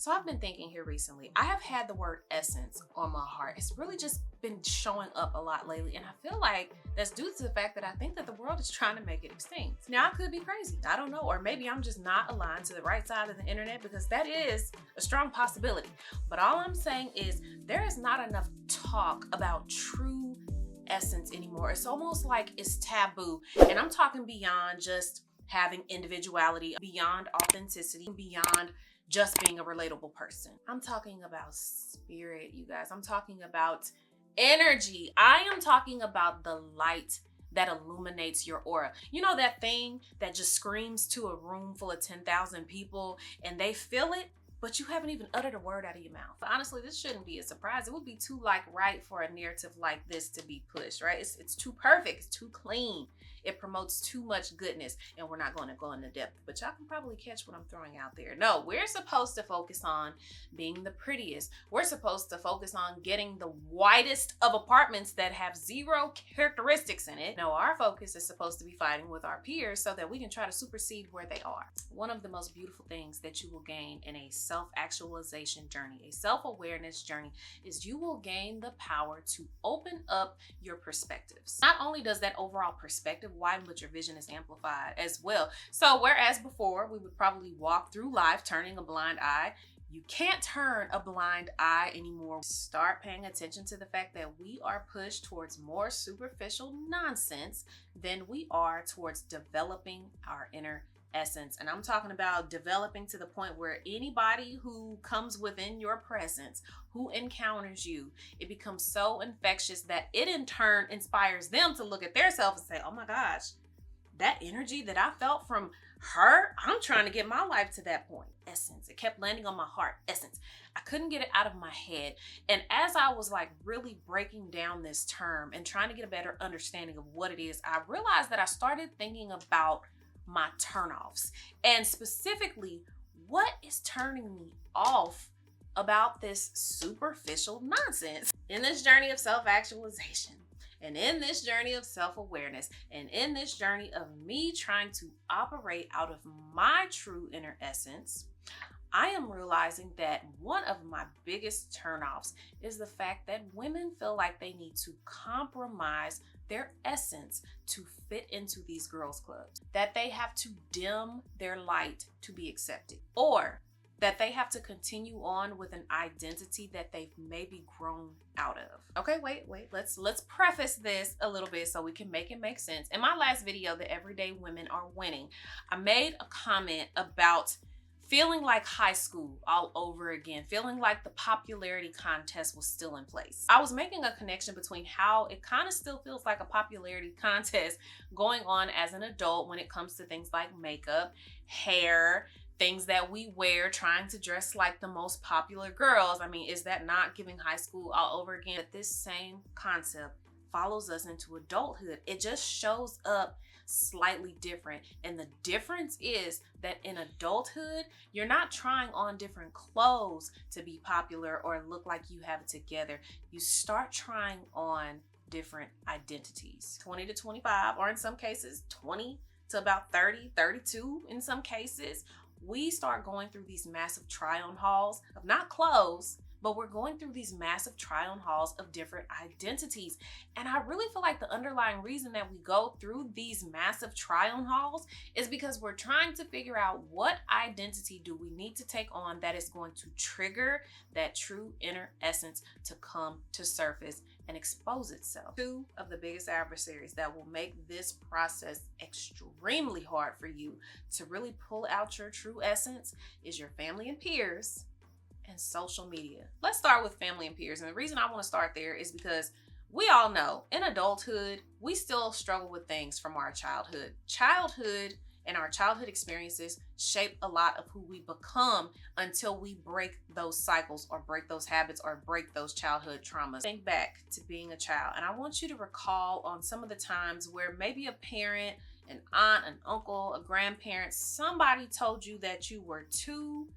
So I've been thinking here recently, I have had the word essence on my heart. It's really just been showing up a lot lately. And I feel like that's due to the fact that I think that the world is trying to make it extinct. Now, I could be crazy. I don't know. Or maybe I'm just not aligned to the right side of the internet, because that is a strong possibility. But all I'm saying is there is not enough talk about true essence anymore. It's almost like it's taboo. And I'm talking beyond just having individuality, beyond authenticity, beyond just being a relatable person. I'm talking about spirit, you guys. I'm talking about energy. I am talking about the light that illuminates your aura. You know that thing that just screams to a room full of 10,000 people and they feel it, but you haven't even uttered a word out of your mouth. Honestly, this shouldn't be a surprise. It would be too right for a narrative like this to be pushed, right? It's too perfect, it's too clean. It promotes too much goodness, and we're not going to go into depth, but y'all can probably catch what I'm throwing out there. No, we're supposed to focus on being the prettiest. We're supposed to focus on getting the whitest of apartments that have zero characteristics in it. No, our focus is supposed to be fighting with our peers so that we can try to supersede where they are. One of the most beautiful things that you will gain in a self-actualization journey, a self-awareness journey, is you will gain the power to open up your perspectives. Not only does that overall perspective widen, but your vision is amplified as well. So whereas before we would probably walk through life turning a blind eye, you can't turn a blind eye anymore. Start paying attention to the fact that we are pushed towards more superficial nonsense than we are towards developing our inner essence. And I'm talking about developing to the point where anybody who comes within your presence, who encounters you, it becomes so infectious that it in turn inspires them to look at themselves and say, oh my gosh, that energy that I felt from her, I'm trying to get my life to that point. Essence. It kept landing on my heart. Essence. I couldn't get it out of my head. And as I was like really breaking down this term and trying to get a better understanding of what it is, I realized that I started thinking about my turnoffs, and specifically what is turning me off about this superficial nonsense in this journey of self-actualization, and in this journey of self-awareness, and in this journey of me trying to operate out of my true inner essence. I am realizing that one of my biggest turnoffs is the fact that women feel like they need to compromise their essence to fit into these girls' clubs, that they have to dim their light to be accepted, or that they have to continue on with an identity that they've maybe grown out of. Okay, wait, let's preface this a little bit so we can make it make sense. In my last video, The Everyday Women Are Winning, I made a comment about feeling like high school all over again, feeling like the popularity contest was still in place. I was making a connection between how it kind of still feels like a popularity contest going on as an adult when it comes to things like makeup, hair, things that we wear, trying to dress like the most popular girls. I mean, is that not giving high school all over again? But this same concept follows us into adulthood. It just shows up slightly different. And the difference is that in adulthood, you're not trying on different clothes to be popular or look like you have it together. You start trying on different identities. 20 to 25, or in some cases 20 to about 30, 32 in some cases. We start going through these massive try-on hauls of not clothes, but we're going through these massive try-on hauls of different identities. And I really feel like the underlying reason that we go through these massive try-on hauls is because we're trying to figure out what identity do we need to take on that is going to trigger that true inner essence to come to surface and expose itself. Two of the biggest adversaries that will make this process extremely hard for you to really pull out your true essence is your family and peers and social media. Let's start with family and peers. And the reason I want to start there is because we all know in adulthood, we still struggle with things from our childhood. Childhood and our childhood experiences shape a lot of who we become until we break those cycles or break those habits or break those childhood traumas. Think back to being a child, and I want you to recall on some of the times where maybe a parent, an aunt, an uncle, a grandparent, somebody told you that you were too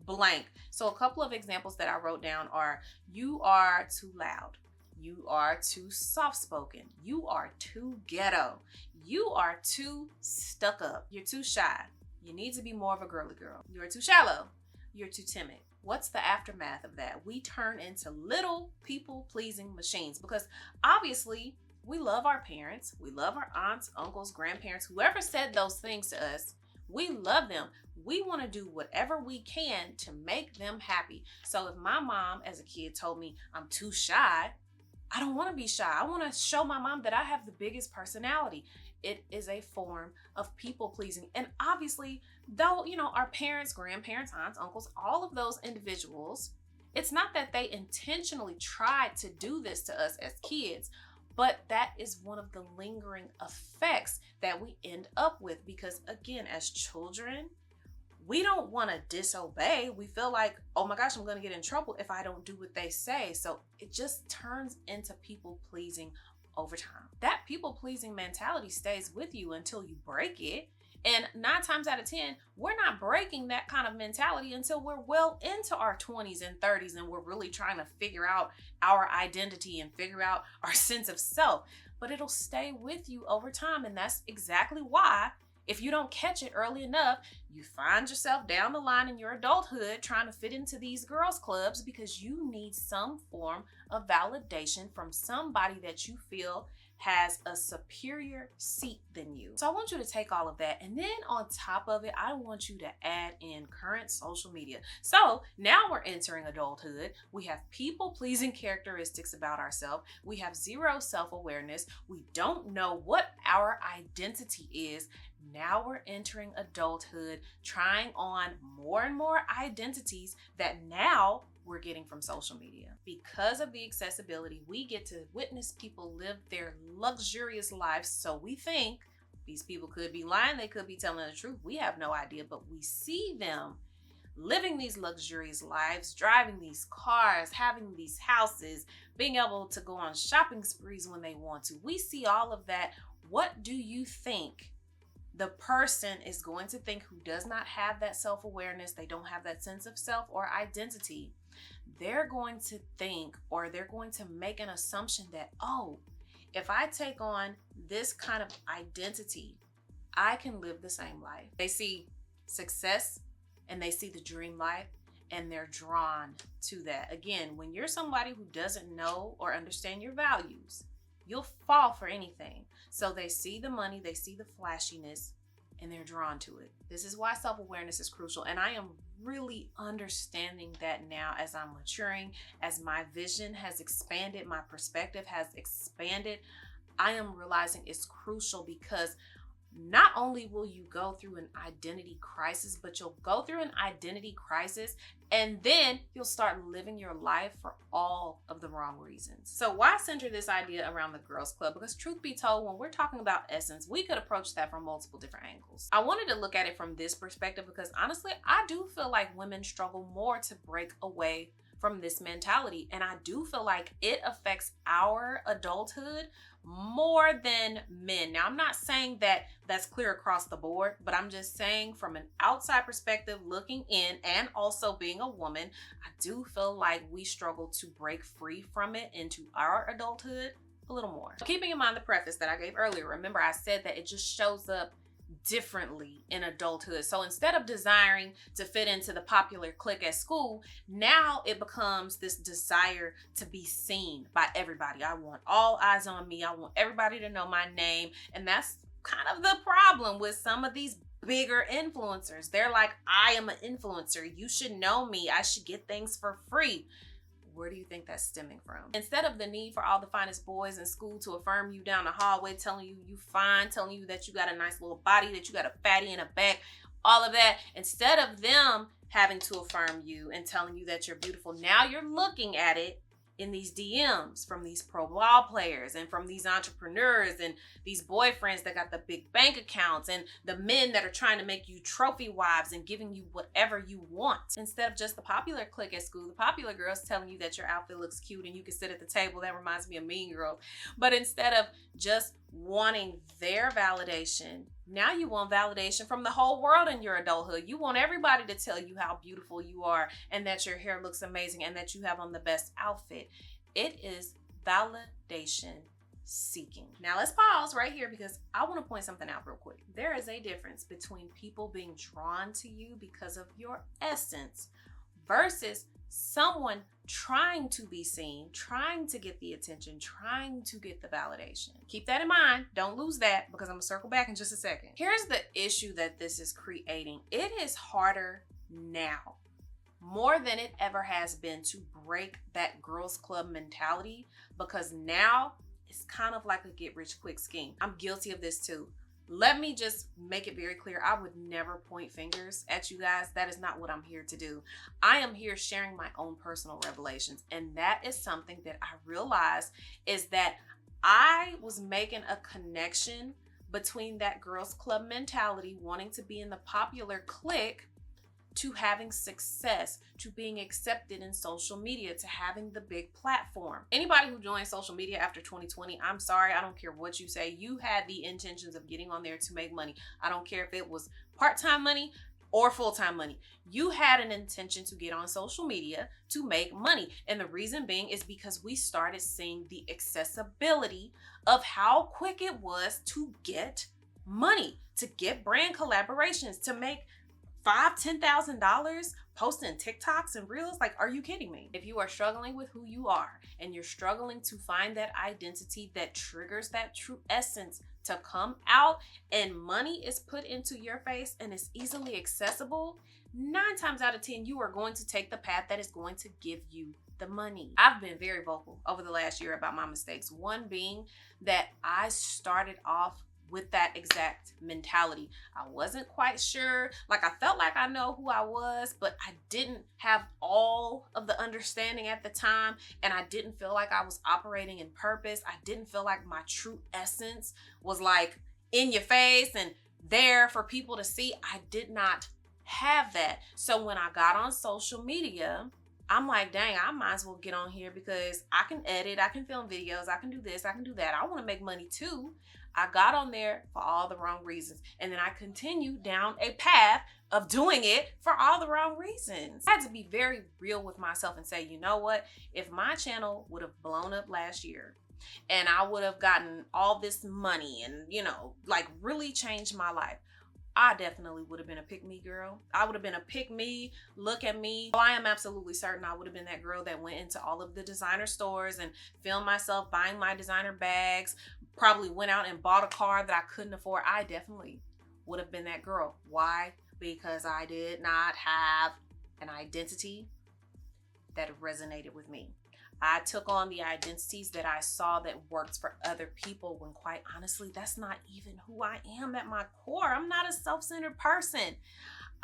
blank. So a couple of examples that I wrote down are: you are too loud, you are too soft-spoken, you are too ghetto, you are too stuck up, you're too shy, you need to be more of a girly girl, you're too shallow, you're too timid, what's the aftermath of that? We turn into little people-pleasing machines because obviously we love our parents, we love our aunts, uncles, grandparents, whoever said those things to us. We love them. We want to do whatever we can to make them happy. So if my mom as a kid told me I'm too shy, I don't want to be shy. I want to show my mom that I have the biggest personality. It is a form of people pleasing. And obviously, though, our parents, grandparents, aunts, uncles, all of those individuals, it's not that they intentionally tried to do this to us as kids, but that is one of the lingering effects that we end up with because, again, as children, we don't want to disobey. We feel like, oh my gosh, I'm going to get in trouble if I don't do what they say. So it just turns into people pleasing over time. That people pleasing mentality stays with you until you break it. And 9 times out of 10, we're not breaking that kind of mentality until we're well into our 20s and 30s and we're really trying to figure out our identity and figure out our sense of self. But it'll stay with you over time. And that's exactly why, if you don't catch it early enough, you find yourself down the line in your adulthood trying to fit into these girls' clubs because you need some form of validation from somebody that you feel has a superior seat than you. So I want you to take all of that, and then on top of it, I want you to add in current social media. So now we're entering adulthood. We have people-pleasing characteristics about ourselves. We have zero self-awareness. We don't know what our identity is. Now we're entering adulthood, trying on more and more identities that now we're getting from social media. Because of the accessibility, we get to witness people live their luxurious lives. So we think these people could be lying, they could be telling the truth. We have no idea, but we see them living these luxurious lives, driving these cars, having these houses, being able to go on shopping sprees when they want to. We see all of that. What do you think the person is going to think who does not have that self-awareness? They don't have that sense of self or identity. They're going to think, or they're going to make an assumption that, oh, if I take on this kind of identity, I can live the same life. They see success and they see the dream life and they're drawn to that. Again, when you're somebody who doesn't know or understand your values, you'll fall for anything. So they see the money, they see the flashiness, and they're drawn to it. This is why self-awareness is crucial. And I am really understanding that now as I'm maturing, as my vision has expanded, my perspective has expanded. I am realizing it's crucial because not only will you go through an identity crisis, but you'll go through an identity crisis and then you'll start living your life for all of the wrong reasons. So why center this idea around the girls club? Because truth be told, when we're talking about essence, we could approach that from multiple different angles. I wanted to look at it from this perspective because honestly, I do feel like women struggle more to break away from this mentality. And I do feel like it affects our adulthood more than men. Now, I'm not saying that that's clear across the board, but I'm just saying from an outside perspective, looking in and also being a woman, I do feel like we struggle to break free from it into our adulthood a little more. Keeping in mind the preface that I gave earlier, remember I said that it just shows up differently in adulthood. So instead of desiring to fit into the popular clique at school, now it becomes this desire to be seen by everybody. I want all eyes on me. I want everybody to know my name. And that's kind of the problem with some of these bigger influencers. They're like, I am an influencer. You should know me. I should get things for free. Where do you think that's stemming from? Instead of the need for all the finest boys in school to affirm you down the hallway, telling you you fine, telling you that you got a nice little body, that you got a fatty in a back, all of that, instead of them having to affirm you and telling you that you're beautiful, now you're looking at it in these DMs from these pro ball players and from these entrepreneurs and these boyfriends that got the big bank accounts and the men that are trying to make you trophy wives and giving you whatever you want. Instead of just the popular clique at school, the popular girls telling you that your outfit looks cute and you can sit at the table. That reminds me of Mean Girls. But instead of just wanting their validation, now you want validation from the whole world in your adulthood. You want everybody to tell you how beautiful you are and that your hair looks amazing and that you have on the best outfit. It is validation seeking. Now let's pause right here because I want to point something out real quick. There is a difference between people being drawn to you because of your essence versus someone trying to be seen, trying to get the attention, trying to get the validation. Keep that in mind. Don't lose that, because I'm gonna circle back in just a second. Here's the issue that this is creating. It is harder now, more than it ever has been, to break that girls club mentality, because now it's kind of like a get rich quick scheme. I'm guilty of this too. Let me just make it very clear. I would never point fingers at you guys. That is not what I'm here to do. I am here sharing my own personal revelations. And that is something that I realized, is that I was making a connection between that girls club mentality, wanting to be in the popular clique, to having success, to being accepted in social media, to having the big platform. Anybody who joined social media after 2020, I'm sorry, I don't care what you say. You had the intentions of getting on there to make money. I don't care if it was part-time money or full-time money. You had an intention to get on social media to make money. And the reason being is because we started seeing the accessibility of how quick it was to get money, to get brand collaborations, to make $5,000-$10,000 posting TikToks and Reels. Like, are you kidding me? If you are struggling with who you are and you're struggling to find that identity that triggers that true essence to come out, and money is put into your face and is easily accessible, 9 times out of 10, you are going to take the path that is going to give you the money. I've been very vocal over the last year about my mistakes. One being that I started off with that exact mentality. I wasn't quite sure. Like, I felt like I know who I was, but I didn't have all of the understanding at the time. And I didn't feel like I was operating in purpose. I didn't feel like my true essence was like in your face and there for people to see. I did not have that. So when I got on social media, I'm like, dang, I might as well get on here, because I can edit, I can film videos, I can do this, I can do that. I want to make money too. I got on there for all the wrong reasons. And then I continued down a path of doing it for all the wrong reasons. I had to be very real with myself and say, you know what? If my channel would have blown up last year and I would have gotten all this money and, you know, like really changed my life, I definitely would have been a pick-me girl. I would have been a pick-me, look at me. I am absolutely certain I would have been that girl that went into all of the designer stores and filmed myself buying my designer bags, probably went out and bought a car that I couldn't afford. I definitely would have been that girl. Why? Because I did not have an identity that resonated with me. I took on the identities that I saw that worked for other people, when quite honestly, that's not even who I am at my core. I'm not a self-centered person.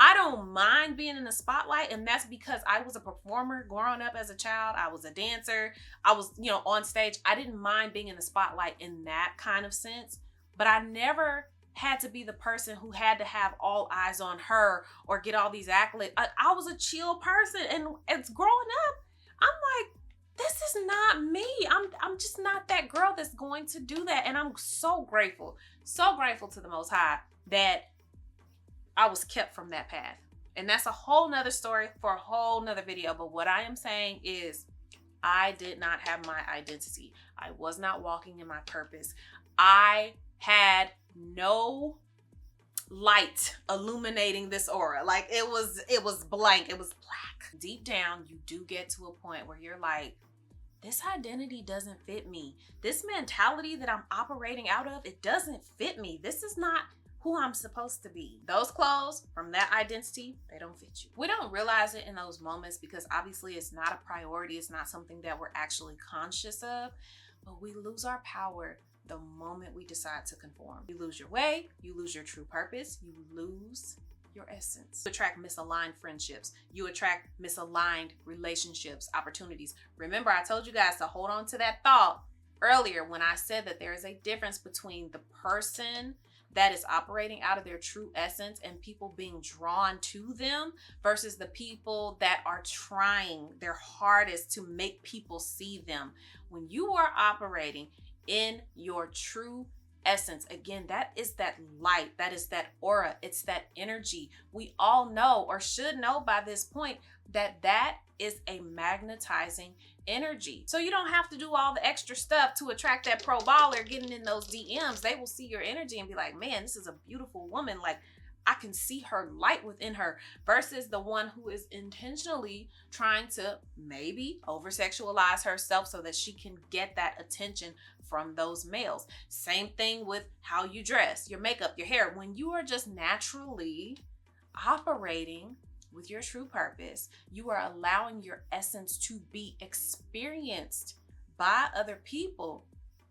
I don't mind being in the spotlight, and that's because I was a performer growing up as a child. I was a dancer. I was, you know, on stage. I didn't mind being in the spotlight in that kind of sense, but I never had to be the person who had to have all eyes on her or get all these accolades. I was a chill person, and as growing up, I'm like, this is not me. I'm just not that girl that's going to do that. And I'm so grateful to the Most High that I was kept from that path. And that's a whole nother story for a whole nother video. But what I am saying is, I did not have my identity. I was not walking in my purpose. I had no light illuminating this aura. Like, it was blank. It was black. Deep down, you do get to a point where you're like, this identity doesn't fit me. This mentality that I'm operating out of, it doesn't fit me. This is not who I'm supposed to be. Those clothes from that identity, they don't fit you. We don't realize it in those moments because obviously it's not a priority. It's not something that we're actually conscious of, but we lose our power the moment we decide to conform. You lose your way, you lose your true purpose, you lose your essence. You attract misaligned friendships. You attract misaligned relationships, opportunities. Remember, I told you guys to hold on to that thought earlier when I said that there is a difference between the person that is operating out of their true essence and people being drawn to them versus the people that are trying their hardest to make people see them. When you are operating in your true essence, again, that is that light, that is that aura, it's that energy. We all know, or should know by this point, that that is a magnetizing energy. So you don't have to do all the extra stuff to attract that pro baller getting in those DMs. They will see your energy and be like, man, this is a beautiful woman. Like, I can see her light within her, versus the one who is intentionally trying to maybe over-sexualize herself so that she can get that attention from those males. Same thing with how you dress, your makeup, your hair. When you are just naturally operating with your true purpose, you are allowing your essence to be experienced by other people.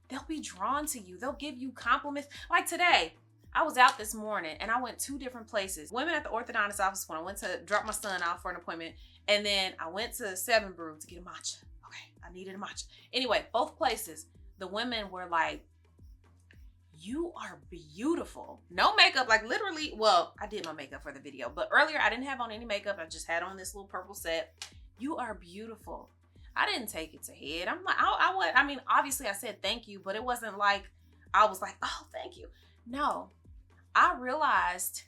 They'll be drawn to you. They'll give you compliments. Like today, I was out this morning and I went 2 different places. Women at the orthodontist office when I went to drop my son off for an appointment. And then I went to 7 Brew to get a matcha. Okay, I needed a matcha. Anyway, both places, the women were like, you are beautiful. No makeup, like literally, well, I did my makeup for the video, but earlier I didn't have on any makeup. I just had on this little purple set. You are beautiful. I didn't take it to head. I'm like, I mean, obviously I said thank you, but it wasn't like, I was like, oh, thank you. No, I realized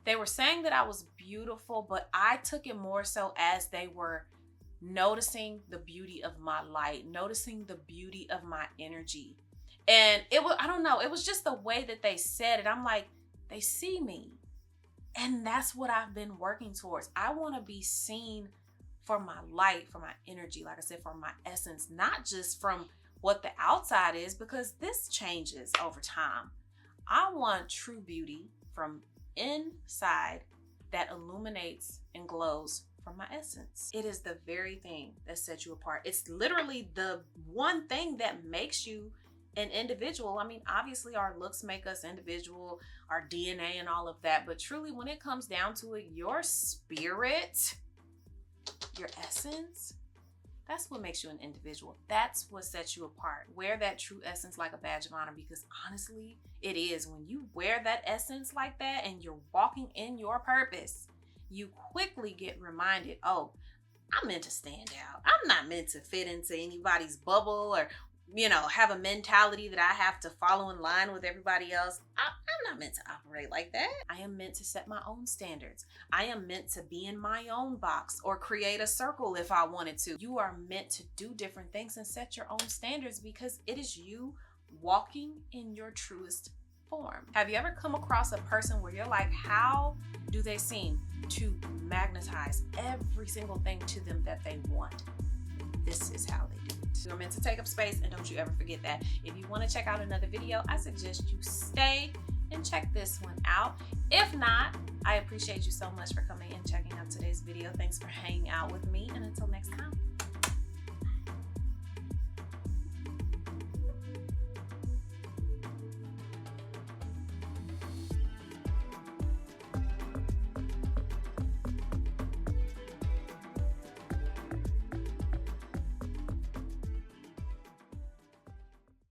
they were saying that I was beautiful, but I took it more so as they were noticing the beauty of my light, noticing the beauty of my energy. And it was, I don't know, it was just the way that they said it. I'm like, they see me. And that's what I've been working towards. I want to be seen for my light, for my energy, like I said, for my essence, not just from what the outside is, because this changes over time. I want true beauty from inside that illuminates and glows from my essence. It is the very thing that sets you apart. It's literally the one thing that makes you an individual. I mean, obviously our looks make us individual, our DNA and all of that, but truly when it comes down to it, your spirit, your essence, that's what makes you an individual. That's what sets you apart. Wear that true essence like a badge of honor, because honestly, it is. When you wear that essence like that and you're walking in your purpose, you quickly get reminded, oh, I'm meant to stand out. I'm not meant to fit into anybody's bubble or, you know, have a mentality that I have to follow in line with everybody else. I'm not meant to operate like that. I am meant to set my own standards. I am meant to be in my own box or create a circle if I wanted to. You are meant to do different things and set your own standards because it is you walking in your truest form. Have you ever come across a person where you're like, how do they seem to magnetize every single thing to them that they want? This is how they do it. You're meant to take up space, and don't you ever forget that. If you want to check out another video, I suggest you stay and check this one out. If not, I appreciate you so much for coming and checking out today's video. Thanks for hanging out with me, and until